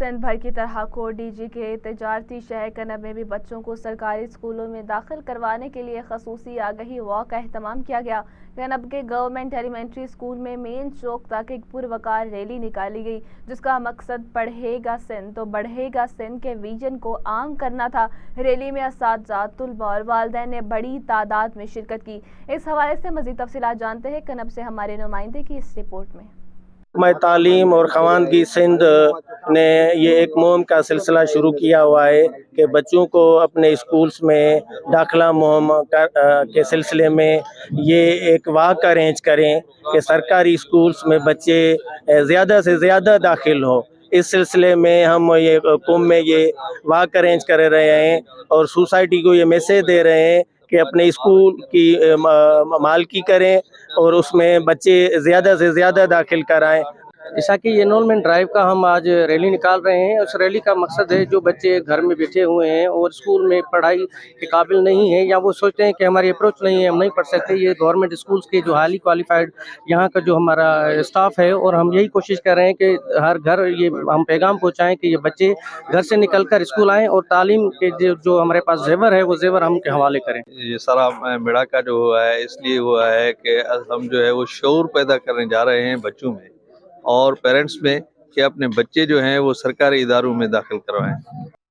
سندھ بھر کی طرح کوٹ ڈی جی کے تجارتی شہر کنب میں بھی بچوں کو سرکاری اسکولوں میں داخل کروانے کے لیے خصوصی آگہی واک کا اہتمام کیا گیا۔ کنب کے گورنمنٹ ایلیمنٹری اسکول میں مین چوک تک ایک پروقار ریلی نکالی گئی، جس کا مقصد پڑھے گا سندھ تو بڑھے گا سندھ کے ویژن کو عام کرنا تھا۔ ریلی میں اساتذہ، طلباء اور والدین نے بڑی تعداد میں شرکت کی۔ اس حوالے سے مزید تفصیلات جانتے ہیں کنب سے ہمارے نمائندے کی اس رپورٹ میں۔ محکمہ تعلیم اور خواندگی سندھ نے یہ ایک مہم کا سلسلہ شروع کیا ہوا ہے کہ بچوں کو اپنے اسکولز میں داخلہ مہم کے سلسلے میں یہ ایک واک ارینج کریں کہ سرکاری اسکولز میں بچے زیادہ سے زیادہ داخل ہو۔ اس سلسلے میں ہم یہ قوم میں یہ واک ارینج کر رہے ہیں اور سوسائٹی کو یہ میسیج دے رہے ہیں کہ اپنے اسکول کی مالکی کریں اور اس میں بچے زیادہ سے زیادہ داخل کرائیں۔ جیسا کہ یہ انرولمنٹ ڈرائیو کا ہم آج ریلی نکال رہے ہیں۔ اس ریلی کا مقصد ہے جو بچے گھر میں بیٹھے ہوئے ہیں اور اسکول میں پڑھائی کے قابل نہیں ہیں یا وہ سوچتے ہیں کہ ہماری اپروچ نہیں ہے، ہم نہیں پڑھ سکتے، یہ گورنمنٹ اسکولز کے جو ہائیلی کوالیفائڈ یہاں کا جو ہمارا اسٹاف ہے، اور ہم یہی کوشش کر رہے ہیں کہ ہر گھر یہ ہم پیغام پہنچائیں کہ یہ بچے گھر سے نکل کر اسکول آئیں اور تعلیم کے جو ہمارے پاس زیور ہے وہ زیور ہم کے حوالے کریں۔ یہ سارا میڑا کا جو ہوا ہے اس لیے ہوا ہے کہ ہم جو ہے وہ شعور پیدا کرنے جا رہے ہیں بچوں میں اور پیرنٹس میں کہ اپنے بچے جو ہیں وہ سرکاری اداروں میں داخل کروائیں۔